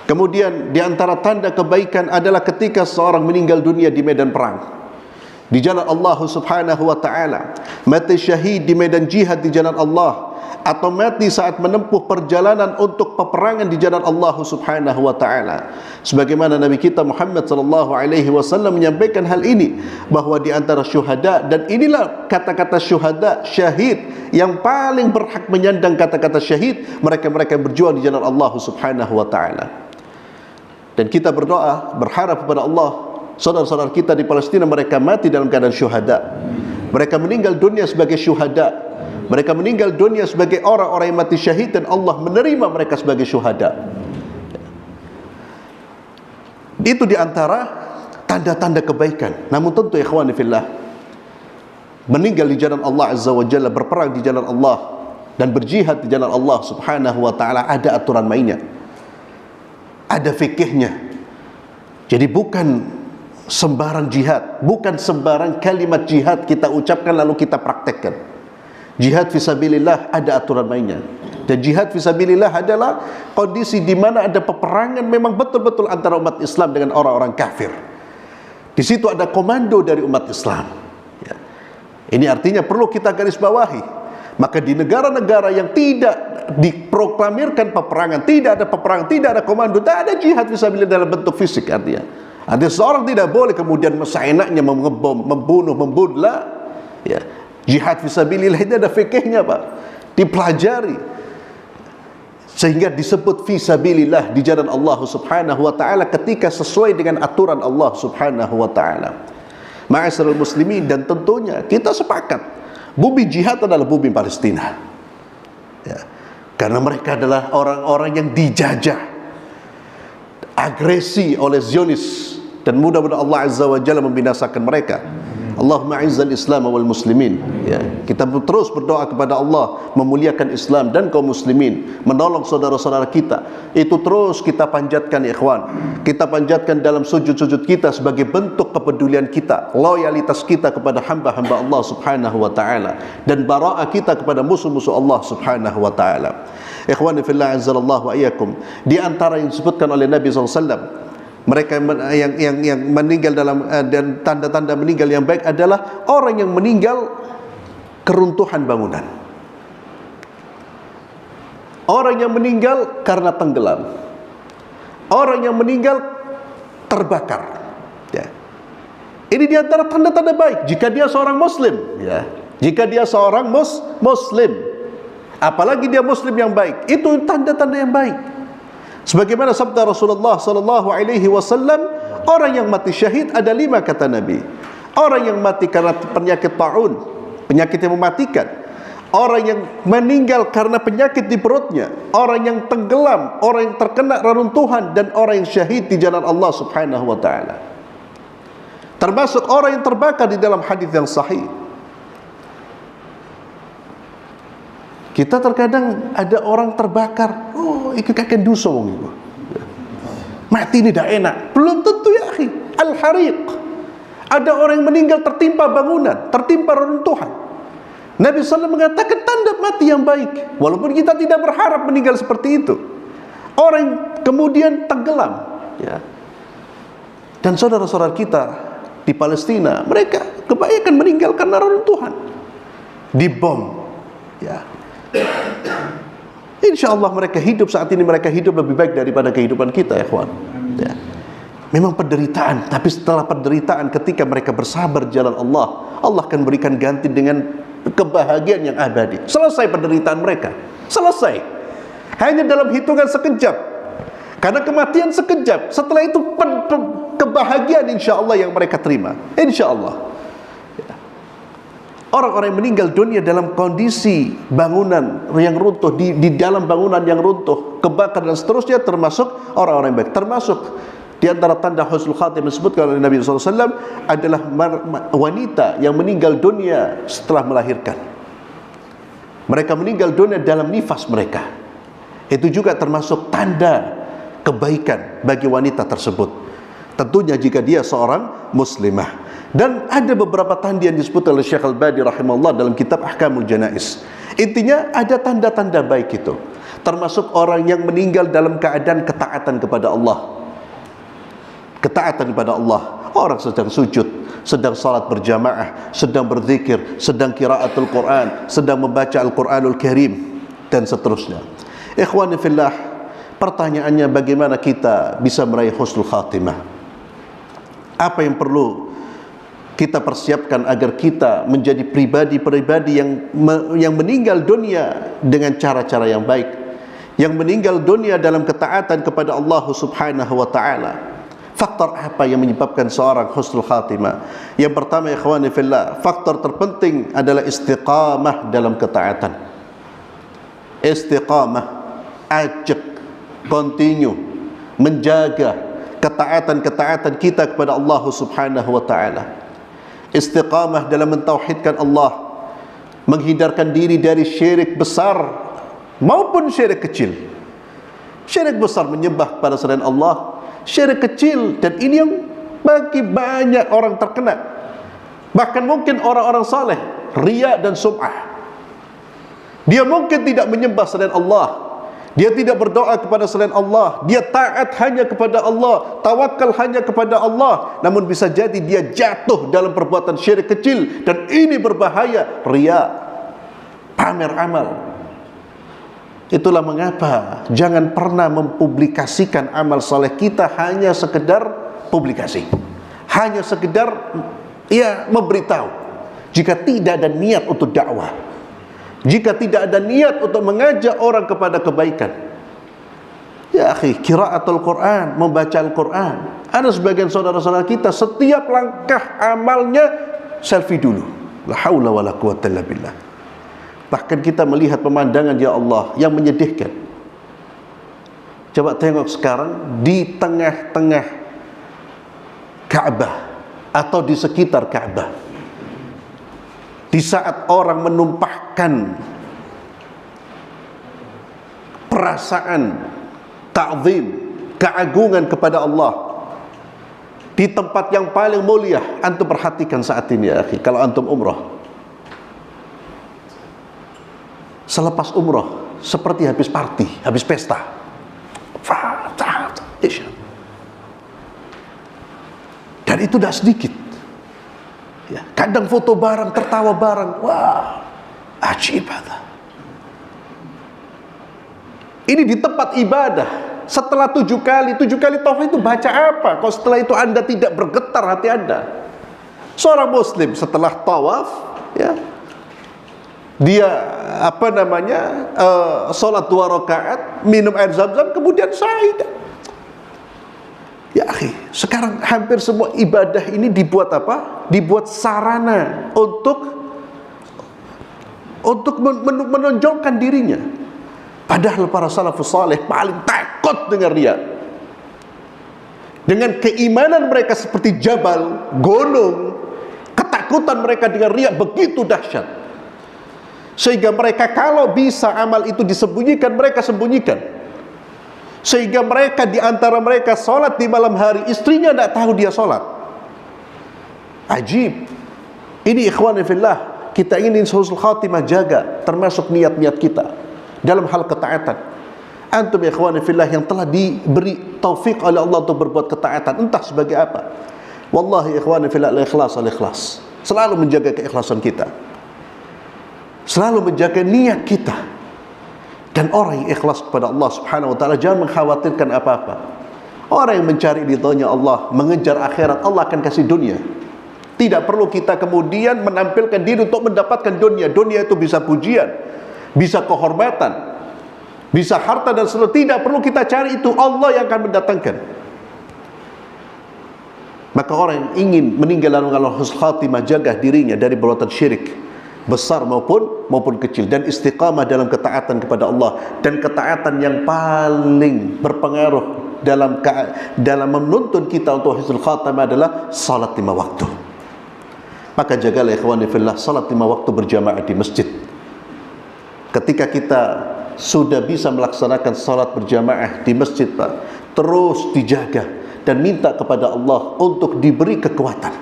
Kemudian di antara tanda kebaikan adalah ketika seorang meninggal dunia di medan perang, di jalan Allah Subhanahu wa taala, mati syahid di medan jihad di jalan Allah, atau mati saat menempuh perjalanan untuk peperangan di jalan Allah Subhanahu wa taala. Sebagaimana Nabi kita Muhammad sallallahu alaihi wasallam menyampaikan hal ini, bahwa di antara syuhada, dan inilah kata-kata syuhada, syahid yang paling berhak menyandang kata-kata syahid, mereka-mereka yang berjuang di jalan Allah Subhanahu wa taala. Dan kita berdoa, berharap kepada Allah, saudara-saudara kita di Palestina mereka mati dalam keadaan syuhada. Mereka meninggal dunia sebagai syuhada. Mereka meninggal dunia sebagai orang-orang yang mati syahid, dan Allah menerima mereka sebagai syuhada. Itu di antara tanda-tanda kebaikan. Namun tentu ikhwani fillah, meninggal di jalan Allah Azza wa Jalla, berperang di jalan Allah dan berjihad di jalan Allah Subhanahu wa taala, ada aturan mainnya, ada fikihnya. Jadi bukan sembarang jihad, bukan sembarang kalimat jihad kita ucapkan lalu kita praktekkan. Jihad fisabilillah ada aturan mainnya. Dan jihad fisabilillah adalah kondisi di mana ada peperangan memang betul-betul antara umat Islam dengan orang-orang kafir. Di situ ada komando dari umat Islam. Ya. Ini artinya perlu kita garis bawahi. Maka di negara-negara yang tidak diproklamirkan peperangan, tidak ada peperangan, tidak ada komando, tidak ada jihad fisabilillah dalam bentuk fisik artinya. Artinya seorang tidak boleh kemudian seenaknya mengebom, membunuh. Ya. Jihad fisabilillah itu ada fikihnya Pak, dipelajari sehingga disebut fisabilillah di jalan Allah Subhanahu wa taala ketika sesuai dengan aturan Allah Subhanahu wa taala. Ma'asyiral muslimin, dan tentunya kita sepakat bumi jihad adalah bumi Palestina. Ya. Karena mereka adalah orang-orang yang dijajah, agresi oleh Zionis, dan mudah-mudahan Allah Azza wa Jalla membinasakan mereka. Allahumma izzal Islam wal muslimin. Ya, kita terus berdoa kepada Allah memuliakan Islam dan kaum muslimin, menolong saudara-saudara kita. Itu terus kita panjatkan ikhwan. Kita panjatkan dalam sujud-sujud kita sebagai bentuk kepedulian kita, loyalitas kita kepada hamba-hamba Allah Subhanahu wa taala, dan bara'ah kita kepada musuh-musuh Allah Subhanahu wa taala. Ikhwani fillah azzallahu wa iyyakum, di antara yang disebutkan oleh Nabi sallallahu alaihi wasallam, mereka yang meninggal dalam dan tanda-tanda meninggal yang baik adalah orang yang meninggal keruntuhan bangunan, orang yang meninggal karena tenggelam, orang yang meninggal terbakar. Ya. Ini di antara tanda-tanda baik jika dia seorang muslim. Ya. Jika dia seorang muslim, apalagi dia muslim yang baik, itu tanda-tanda yang baik. Sebagaimana sabda Rasulullah sallallahu alaihi wasallam, orang yang mati syahid ada 5 kata Nabi. Orang yang mati karena penyakit taun, penyakit yang mematikan. Orang yang meninggal karena penyakit di perutnya. Orang yang tenggelam, orang yang terkena reruntuhan, dan orang yang syahid di jalan Allah Subhanahu wa taala. Termasuk orang yang terbakar di dalam hadis yang sahih. Kita terkadang ada orang terbakar, oh itu kakek dosa wong itu. Mati ini dah enak. Belum tentu ya akhi. Al-hariq. Ada orang yang meninggal tertimpa bangunan, tertimpa reruntuhan. Nabi SAW mengatakan tanda mati yang baik. Walaupun kita tidak berharap meninggal seperti itu. Orang yang kemudian tenggelam. Ya. Dan saudara-saudara kita di Palestina, mereka kebanyakan meninggal karena reruntuhan, dibom. Ya. Insya Allah mereka hidup saat ini, mereka hidup lebih baik daripada kehidupan kita, ya kawan. Ya. Memang penderitaan, tapi setelah penderitaan, ketika mereka bersabar jalan Allah, Allah akan berikan ganti dengan kebahagiaan yang abadi. Selesai penderitaan mereka, selesai. Hanya dalam hitungan sekejap. Karena kematian sekejap. Setelah itu kebahagiaan insya Allah yang mereka terima, insya Allah. Orang-orang yang meninggal dunia dalam kondisi bangunan yang runtuh, di dalam bangunan yang runtuh, kebakar dan seterusnya, termasuk orang-orang yang baik. Termasuk di antara tanda husnul khatimah disebutkan oleh Nabi SAW adalah wanita yang meninggal dunia setelah melahirkan. Mereka meninggal dunia dalam nifas mereka. Itu juga termasuk tanda kebaikan bagi wanita tersebut. Tentunya jika dia seorang muslimah. Dan ada beberapa tanda yang disebut oleh Syekh Al-Bani rahimahullah dalam kitab Ahkamul Janaiz. Intinya ada tanda-tanda baik itu. Termasuk orang yang meninggal dalam keadaan ketaatan kepada Allah. Ketaatan kepada Allah. Orang sedang sujud, sedang salat berjamaah, sedang berzikir, sedang qiraatul Quran, sedang membaca Al-Quranul Karim, dan seterusnya. Ikhwani fillah, pertanyaannya bagaimana kita bisa meraih husnul khatimah? Apa yang perlu kita persiapkan agar kita menjadi pribadi-pribadi yang meninggal dunia dengan cara-cara yang baik, yang meninggal dunia dalam ketaatan kepada Allah Subhanahu wa taala. Faktor apa yang menyebabkan seorang husnul khatimah? Yang pertama, ikhwani fillah, faktor terpenting adalah istiqamah dalam ketaatan. Istiqamah, ajak, continue, menjaga ketaatan-ketaatan kita kepada Allah Subhanahu wa taala. Istiqamah dalam mentauhidkan Allah, menghindarkan diri dari syirik besar maupun syirik kecil. Syirik besar menyembah pada selain Allah, syirik kecil, dan ini yang bagi banyak orang terkena, bahkan mungkin orang-orang saleh, riya dan sum'ah. Dia mungkin tidak menyembah selain Allah, dia tidak berdoa kepada selain Allah, dia taat hanya kepada Allah, tawakal hanya kepada Allah, namun bisa jadi dia jatuh dalam perbuatan syirik kecil, dan ini berbahaya, riya, pamer amal. Itulah mengapa jangan pernah mempublikasikan amal saleh kita hanya sekedar publikasi, hanya sekedar memberitahu, jika tidak ada niat untuk dakwah, jika tidak ada niat untuk mengajak orang kepada kebaikan. Ya akhi, qiraatul Quran, membaca Al-Quran. Ada sebagian saudara-saudara kita setiap langkah amalnya selfie dulu. La haula wala quwwata illa billah. Bahkan kita melihat pemandangan, ya Allah, yang menyedihkan. Coba tengok sekarang di tengah-tengah Ka'bah atau di sekitar Ka'bah, di saat orang menumpahkan perasaan ta'zim, keagungan kepada Allah di tempat yang paling mulia, antum perhatikan saat ini ya akhi, kalau antum umrah, selepas umrah seperti habis party, habis pesta. Dan itu tidak sedikit. Ya, kadang foto bareng, tertawa bareng. Wah, ajib ada. Ini di tempat ibadah. Setelah 7 kali tawaf itu baca apa? Kalau setelah itu anda tidak bergetar hati anda. Seorang muslim setelah tawaf, ya, dia sholat 2 rakaat, minum air zam-zam, kemudian sa'i. Ya akhi, sekarang hampir semua ibadah ini dibuat apa? Dibuat sarana untuk menonjolkan dirinya. Padahal para salafus saleh paling takut dengan riya. Dengan keimanan mereka seperti jabal, gunung, ketakutan mereka dengan riya begitu dahsyat, sehingga mereka kalau bisa amal itu disembunyikan, mereka sembunyikan. Sehingga mereka, di antara mereka sholat di malam hari, istrinya tidak tahu dia sholat. Ajib. Ini ikhwani fillah, kita ingin husnul khatimah, jaga termasuk niat-niat kita dalam hal ketaatan. Antum ikhwani fillah yang telah diberi taufik oleh Allah untuk berbuat ketaatan, entah sebagai apa. Wallahi ikhwani fillah, al-ikhlas. Selalu menjaga keikhlasan kita, selalu menjaga niat kita. Dan orang yang ikhlas kepada Allah Subhanahu wa taala jangan mengkhawatirkan apa-apa. Orang yang mencari ridhonya Allah, mengejar akhirat, Allah akan kasih dunia. Tidak perlu kita kemudian menampilkan diri untuk mendapatkan dunia. Dunia itu bisa pujian, bisa kehormatan, bisa harta dan seluruh. Tidak perlu kita cari itu, Allah yang akan mendatangkan. Maka orang yang ingin meninggal dalam husnul khatimah, jaga dirinya dari perbuatan syirik, besar maupun kecil, dan istiqamah dalam ketaatan kepada Allah. Dan ketaatan yang paling berpengaruh dalam menuntun kita untuk husnul khatimah adalah salat 5 waktu. Maka jagalah ikhwani fillah salat 5 waktu berjamaah di masjid. Ketika kita sudah bisa melaksanakan salat berjamaah di masjid, Pak, terus dijaga dan minta kepada Allah untuk diberi kekuatan.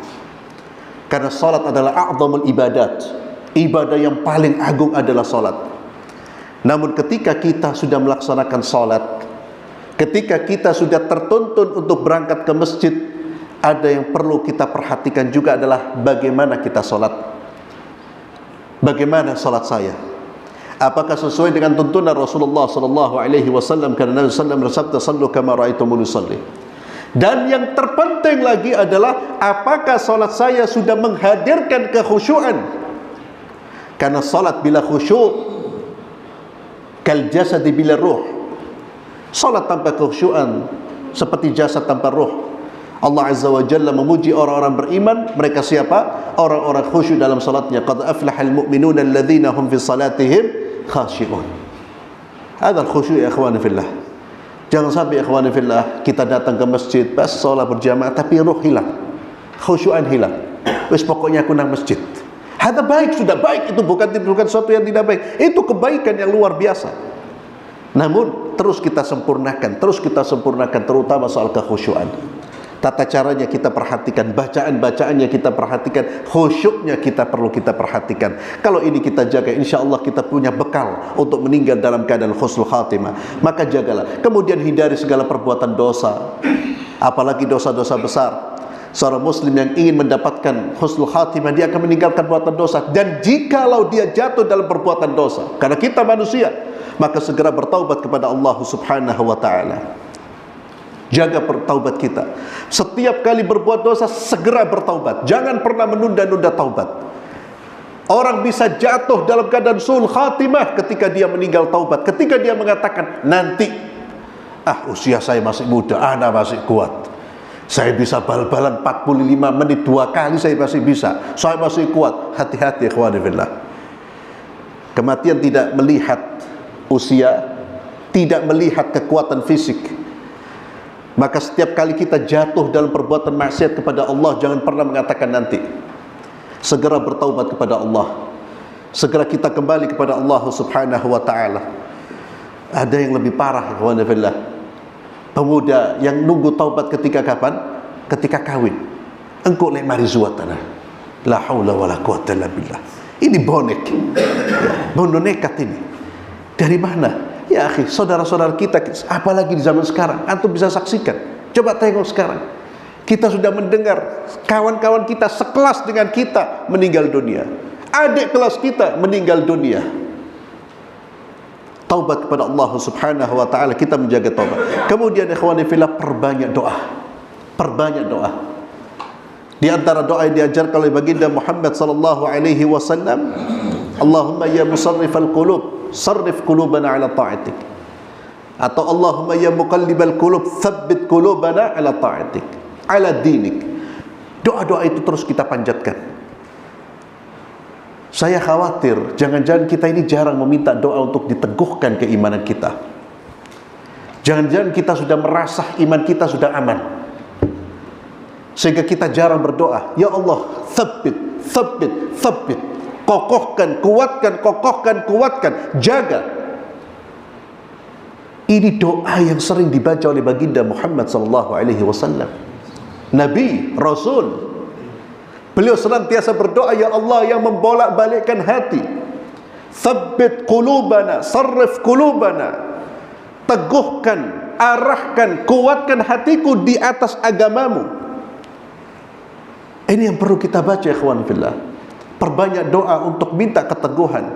Karena salat adalah a'zamul ibadat. Ibadah yang paling agung adalah salat. Namun ketika kita sudah melaksanakan salat, ketika kita sudah tertuntun untuk berangkat ke masjid, ada yang perlu kita perhatikan juga adalah bagaimana kita salat. Bagaimana salat saya? Apakah sesuai dengan tuntunan Rasulullah sallallahu alaihi wasallam? Karena Nabi sallallahu alaihi wasallam bersabda, "Sallu kama ra'aitumuni usalli." Dan yang terpenting lagi adalah apakah salat saya sudah menghadirkan kekhusyuan? Karena salat bila khusyuk kal jasad bila ruh. Salat tanpa kekhusyuan seperti jasad tanpa ruh. Allah Azza wa Jalla memuji orang-orang beriman. Mereka siapa? Orang-orang khusyuk dalam salatnya. Qad aflahal mu'minuna alladhina hum fi salatihim khashi'un. Hadal khusyuk ya ikhwani fillah. Jangan sampai ikhwani fillah kita datang ke masjid pas salat berjamaah tapi ruh hilang, khusyuan hilang. Wis pokoknya aku nang masjid. Hada baik, sudah baik, itu bukan sesuatu yang tidak baik. Itu kebaikan yang luar biasa. Namun terus kita sempurnakan terutama soal kekhusyuan. Tata caranya kita perhatikan, bacaan-bacaannya kita perhatikan, khusyuknya perlu kita perhatikan. Kalau ini kita jaga, insya Allah kita punya bekal untuk meninggal dalam keadaan husnul khatimah. Maka jagalah. Kemudian hindari segala perbuatan dosa, apalagi dosa-dosa besar. Seorang muslim yang ingin mendapatkan husnul khatimah, dia akan meninggalkan perbuatan dosa. Dan jikalau dia jatuh dalam perbuatan dosa, karena kita manusia, maka segera bertaubat kepada Allah subhanahu wa ta'ala. Jaga pertaubat kita. Setiap kali berbuat dosa, segera bertaubat. Jangan pernah menunda-nunda taubat. Orang bisa jatuh dalam keadaan su'ul khatimah ketika dia meninggal taubat. Ketika dia mengatakan, nanti, usia saya masih muda, anak masih kuat, saya bisa bal-balan 45 menit 2 kali, saya masih bisa, saya masih kuat. Hati-hati ikhwani fillah. Kematian tidak melihat usia, tidak melihat kekuatan fisik. Maka setiap kali kita jatuh dalam perbuatan maksiat kepada Allah, jangan pernah mengatakan nanti. Segera bertaubat kepada Allah. Segera kita kembali kepada Allah subhanahu wa ta'ala. Ada yang lebih parah ikhwani fillah. Pemuda yang nunggu taubat ketika kapan? Ketika kawin. Engkau lek mari zuwatana. La haula wala quwata illa billah. Ini bonek. Bondo nekat ini. Dari mana? Ya akhi, saudara-saudara kita, apalagi di zaman sekarang, antum bisa saksikan. Coba tengok sekarang. Kita sudah mendengar kawan-kawan kita sekelas dengan kita meninggal dunia. Adik kelas kita meninggal dunia. Taubat kepada Allah subhanahu wa ta'ala, kita menjaga taubat. Kemudian ikhwani fillah, perbanyak doa. Perbanyak doa. Di antara doa yang diajarkan oleh baginda Muhammad sallallahu alaihi wasallam, Allahumma ya musarrifal qulub, sarrif qulubana ala ta'atik. Atau Allahumma ya muqallibal qulub, tsabbit qulubana ala ta'atik, ala dinik. Doa-doa itu terus kita panjatkan. Saya khawatir jangan-jangan kita ini jarang meminta doa untuk diteguhkan keimanan kita. Jangan-jangan kita sudah merasa iman kita sudah aman, sehingga kita jarang berdoa. Ya Allah, tsabbit, tsabbit, tsabbit. Kokohkan, kuatkan, jaga. Ini doa yang sering dibaca oleh baginda Muhammad sallallahu alaihi wasallam. Nabi, Rasul. Beliau senantiasa berdoa, ya Allah yang membolak-balikkan hati. Tsabbit qulubana, sarrif qulubana. Teguhkan, arahkan, kuatkan hatiku di atas agamamu. Ini yang perlu kita baca ikhwan fillah. Perbanyak doa untuk minta keteguhan.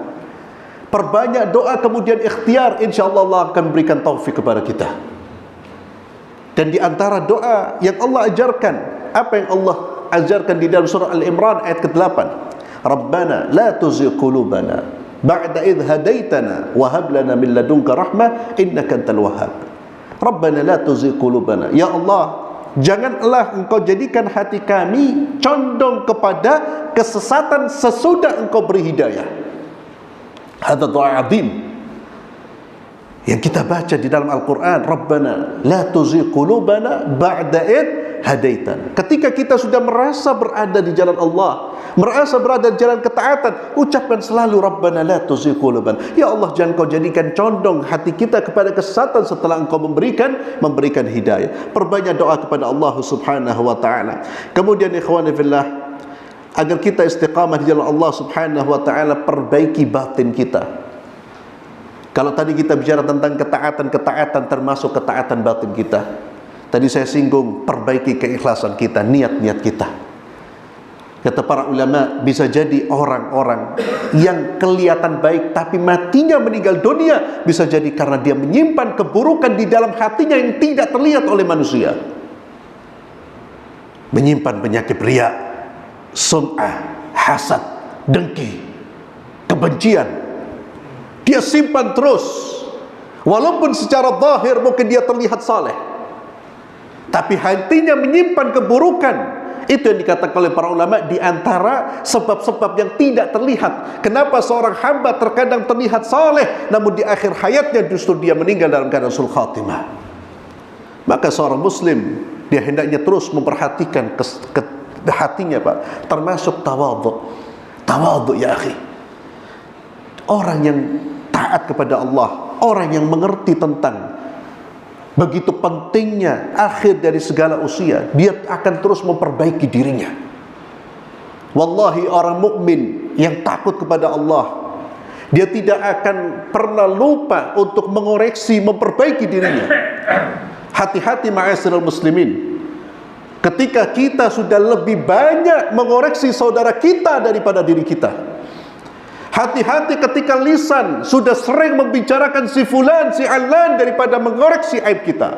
Perbanyak doa kemudian ikhtiar, insyaallah Allah akan berikan taufik kepada kita. Dan di antara doa yang Allah ajarkan, apa yang Allah ajarkan di dalam surah Al-Imran ayat ke-8, Rabbana la tuzigh qulubana ba'da idh hadaitana wa hab lana min ladunka rahmah innaka antal wahhab. Rabbana la tuzigh qulubana, ya Allah, janganlah engkau jadikan hati kami condong kepada kesesatan sesudah engkau beri hidayah. Hadza doa azim yang kita baca di dalam Al-Quran. Rabbana la tuzigh qulubana ba'da id hadaitan. Ketika kita sudah merasa berada di jalan Allah, merasa berada di jalan ketaatan, ucapkan selalu Rabbana la tuzigh qulubana. Ya Allah, jangan kau jadikan condong hati kita kepada kesesatan setelah engkau memberikan hidayah. Perbanyak doa kepada Allah Subhanahu wa taala. Kemudian ikhwani fillah, agar kita istiqamah di jalan Allah Subhanahu wa taala, perbaiki batin kita. Kalau tadi kita bicara tentang ketaatan termasuk ketaatan batin kita. Tadi saya singgung perbaiki keikhlasan kita, niat-niat kita. Kata para ulama, bisa jadi orang-orang yang kelihatan baik tapi matinya meninggal dunia, bisa jadi karena dia menyimpan keburukan di dalam hatinya yang tidak terlihat oleh manusia. Menyimpan penyakit riya, sum'ah, hasad, dengki, kebencian. Dia simpan terus, walaupun secara zahir mungkin dia terlihat saleh, tapi hatinya menyimpan keburukan. Itu yang dikatakan oleh para ulama di antara sebab-sebab yang tidak terlihat. Kenapa seorang hamba terkadang terlihat saleh, namun di akhir hayatnya justru dia meninggal dalam keadaan sul khatimah. Maka seorang muslim, dia hendaknya terus memperhatikan hatinya, Pak, termasuk tawadhu. Tawadhu ya akhi. Orang yang taat kepada Allah, orang yang mengerti tentang begitu pentingnya akhir dari segala usia, dia akan terus memperbaiki dirinya. Wallahi, orang mukmin yang takut kepada Allah, dia tidak akan pernah lupa untuk mengoreksi, memperbaiki dirinya. Hati-hati ma'asyiral muslimin, ketika kita sudah lebih banyak mengoreksi saudara kita daripada diri kita. Hati-hati ketika lisan sudah sering membicarakan si fulan, si alan daripada mengoreksi aib kita.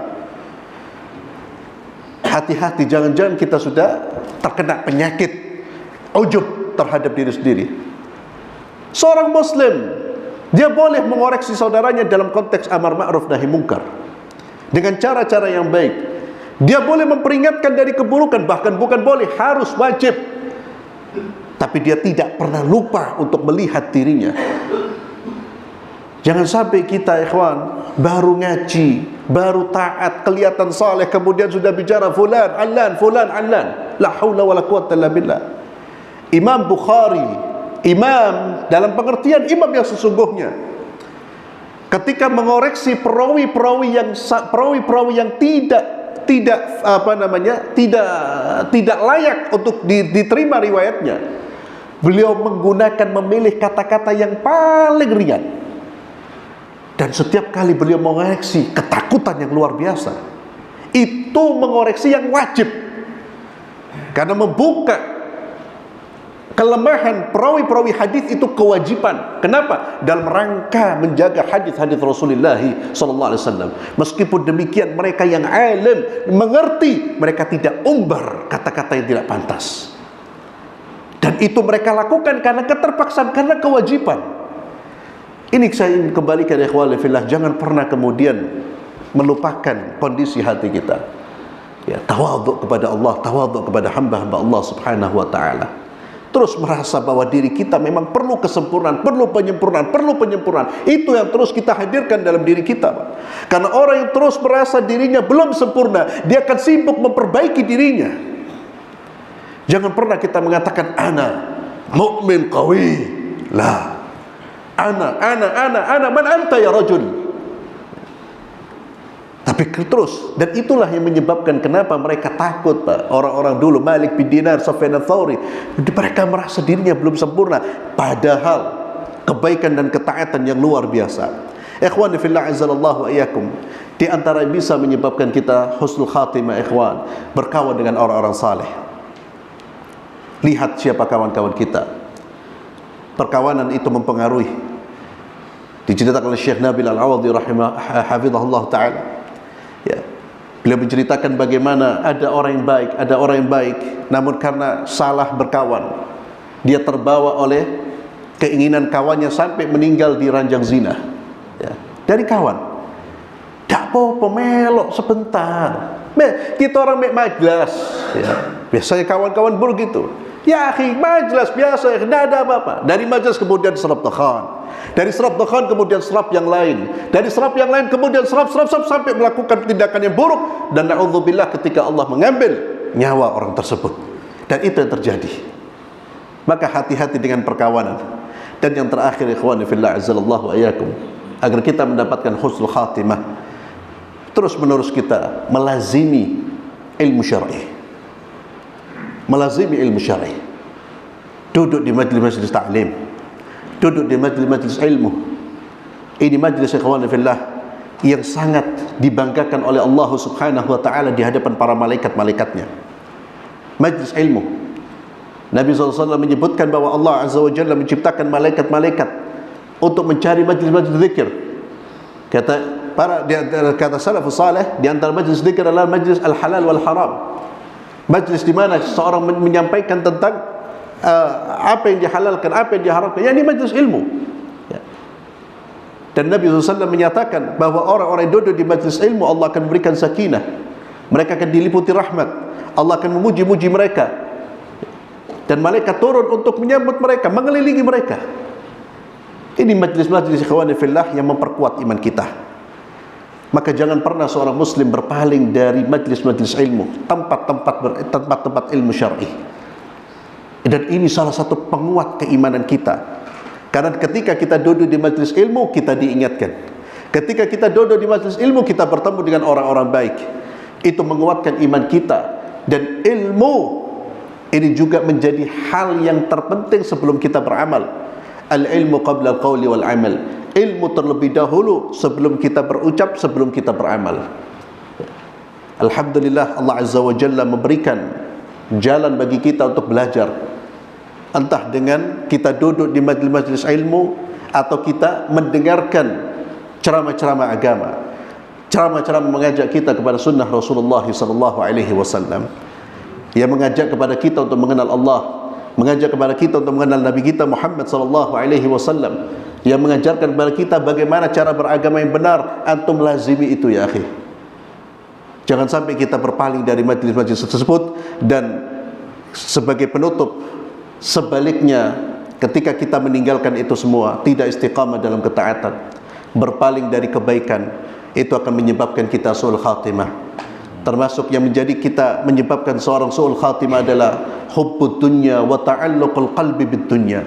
Hati-hati, jangan-jangan kita sudah terkena penyakit ujub terhadap diri sendiri. Seorang muslim, dia boleh mengoreksi saudaranya dalam konteks amar ma'ruf nahi munkar dengan cara-cara yang baik. Dia boleh memperingatkan dari keburukan, bahkan bukan boleh, harus, wajib. Tapi dia tidak pernah lupa untuk melihat dirinya. Jangan sampai kita, ikhwan, baru ngaji, baru taat, kelihatan saleh, kemudian sudah bicara fulan, alan. La haula wala quwwata illa billah. Imam Bukhari, imam dalam pengertian imam yang sesungguhnya, ketika mengoreksi perawi-perawi yang tidak layak untuk diterima riwayatnya, beliau memilih kata-kata yang paling ringan. Dan setiap kali beliau mengoreksi, ketakutan yang luar biasa. Itu mengoreksi yang wajib, karena membuka kelemahan perawi-perawi hadis itu kewajiban. Kenapa? Dalam rangka menjaga hadis-hadis Rasulullah SAW. Meskipun demikian, mereka yang alim mengerti, mereka tidak umbar kata-kata yang tidak pantas. Dan itu mereka lakukan karena keterpaksaan, karena kewajiban. Ini saya ingin kembalikan, ikhwani fillah, jangan pernah kemudian melupakan kondisi hati kita. Ya, tawadhu kepada Allah, tawadhu kepada hamba-hamba Allah Subhanahu wa taala. Terus merasa bahwa diri kita memang perlu kesempurnaan, perlu penyempurnaan. Itu yang terus kita hadirkan dalam diri kita, Pak. Karena orang yang terus merasa dirinya belum sempurna, dia akan sibuk memperbaiki dirinya. Jangan pernah kita mengatakan ana mukmin qawi. La. Ana man anta ya rajul. Tapi terus, dan itulah yang menyebabkan kenapa mereka takut, Pak. Orang-orang dulu, Malik bin Dinar, Sufyan ats-Tsauri, mereka merasa dirinya belum sempurna, padahal kebaikan dan ketaatan yang luar biasa. Ikhwani fillah azzalallahu wa iyyakum, di antara yang bisa menyebabkan kita husnul khatimah, ikhwan, berkawan dengan orang-orang saleh. Lihat siapa kawan-kawan kita. Perkawanan itu mempengaruhi. Diceritakan oleh Syekh Nabil Al-Awadhi hafizahullah ta'ala. Ya. Beliau menceritakan bagaimana ada orang yang baik, namun karena salah berkawan, dia terbawa oleh keinginan kawannya sampai meninggal di ranjang zina. Ya. Dari kawan. Tak apa, melok sebentar. Kita orang majlis, ya. Biasanya kawan-kawan begitu. Ya akhi, majlis biasa, tidak ada apa-apa. Dari majlis kemudian serap dukhan. Dari serap dukhan kemudian serap yang lain. Dari serap yang lain kemudian serap sampai melakukan tindakan yang buruk. Dan na'udzubillah ketika Allah mengambil nyawa orang tersebut. Dan itu yang terjadi. Maka hati-hati dengan perkawanan. Dan yang terakhir, ikhwani fillah azzallahu ayyakum, agar kita mendapatkan husnul khatimah, terus menerus kita melazimi ilmu syar'i. Melazimi ilmu syar'i. Duduk di majlis-majlis ta'lim, duduk di majlis-majlis ilmu. Ini majlis ikhwani fillah yang sangat dibanggakan oleh Allah Subhanahu wa taala di hadapan para malaikat-malaikatnya. Majlis ilmu. Nabi SAW menyebutkan bahwa Allah Azza wa Jalla menciptakan malaikat-malaikat untuk mencari majlis-majlis zikir. Kata salafus salih, di antara majlis zikir adalah majlis al-halal wal haram. Majlis di mana seorang menyampaikan tentang apa yang dihalalkan, apa yang diharamkan. Ini majlis ilmu. Ya. Dan Nabi SAW menyatakan bahwa orang-orang yang duduk di majlis ilmu, Allah akan memberikan sakinah. Mereka akan diliputi rahmat. Allah akan memuji-muji mereka. Dan malaikat turun untuk menyambut mereka, mengelilingi mereka. Ini majlis-majlis ikhwani fillah yang memperkuat iman kita. Maka jangan pernah seorang muslim berpaling dari majlis-majlis ilmu, tempat-tempat ilmu syar'i. Dan ini salah satu penguat keimanan kita. Karena ketika kita duduk di majlis ilmu, kita diingatkan. Ketika kita duduk di majlis ilmu, kita bertemu dengan orang-orang baik. Itu menguatkan iman kita. Dan ilmu ini juga menjadi hal yang terpenting sebelum kita beramal. Al-ilmu qabla al-qawli wal-amal. Ilmu terlebih dahulu sebelum kita berucap, sebelum kita beramal. Alhamdulillah, Allah Azza wa Jalla memberikan jalan bagi kita untuk belajar. Entah dengan kita duduk di majlis-majlis ilmu, atau kita mendengarkan ceramah-ceramah agama, ceramah-ceramah mengajak kita kepada sunnah Rasulullah SAW, yang mengajak kepada kita untuk mengenal Allah, mengajak kepada kita untuk mengenal Nabi kita Muhammad SAW, yang mengajarkan kepada kita bagaimana cara beragama yang benar. Antum lazimi itu ya akhi. Jangan sampai kita berpaling dari majlis-majlis tersebut. Dan sebagai penutup, sebaliknya, ketika kita meninggalkan itu semua, tidak istiqamah dalam ketaatan, berpaling dari kebaikan, itu akan menyebabkan kita su'ul khatimah. Termasuk yang menyebabkan seorang su'ul khatimah adalah hubbud dunya wa ta'alluqul qalbi bid dunya.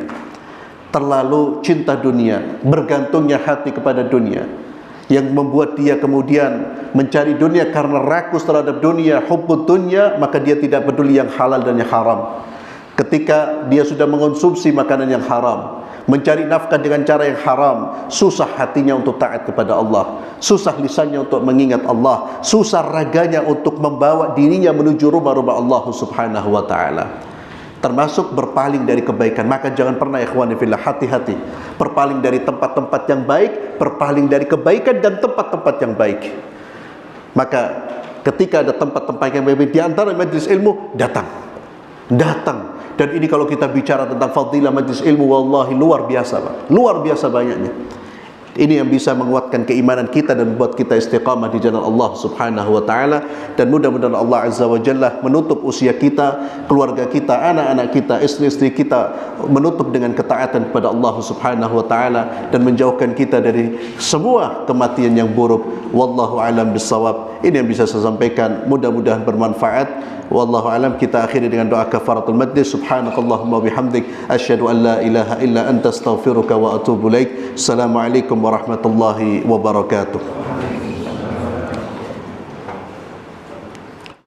Terlalu cinta dunia, bergantungnya hati kepada dunia, yang membuat dia kemudian mencari dunia karena rakus terhadap dunia, hubbud dunya, maka dia tidak peduli yang halal dan yang haram. Ketika dia sudah mengonsumsi makanan yang haram, mencari nafkah dengan cara yang haram, susah hatinya untuk taat kepada Allah, susah lisannya untuk mengingat Allah, susah raganya untuk membawa dirinya menuju rumah-rumah Allah Subhanahu wa ta'ala. Termasuk berpaling dari kebaikan. Maka jangan pernah ikhwani fillah, hati-hati berpaling dari tempat-tempat yang baik, berpaling dari kebaikan dan tempat-tempat yang baik. Maka ketika ada tempat-tempat yang baik di antara majlis ilmu, datang. Dan ini kalau kita bicara tentang fadilah majlis ilmu, wallahi luar biasa, Pak. Luar biasa banyaknya. Ini yang bisa menguatkan keimanan kita dan membuat kita istiqamah di jalan Allah Subhanahu wa ta'ala. Dan mudah-mudahan Allah Azza wa Jalla menutup usia kita, keluarga kita, anak-anak kita, istri-istri kita, menutup dengan ketaatan kepada Allah Subhanahu wa ta'ala, dan menjauhkan kita dari semua kematian yang buruk. Wallahu a'lam bissawab. Ini yang bisa saya sampaikan, mudah-mudahan bermanfaat. Wallahu a'lam. Kita akhiri dengan doa kafaratul majlis. Subhanakallahumma bihamdik, asyhadu an la ilaha illa anta astaghfiruka wa atubu ilaik. Assalamualaikum warahmatullahi wabarakatuh.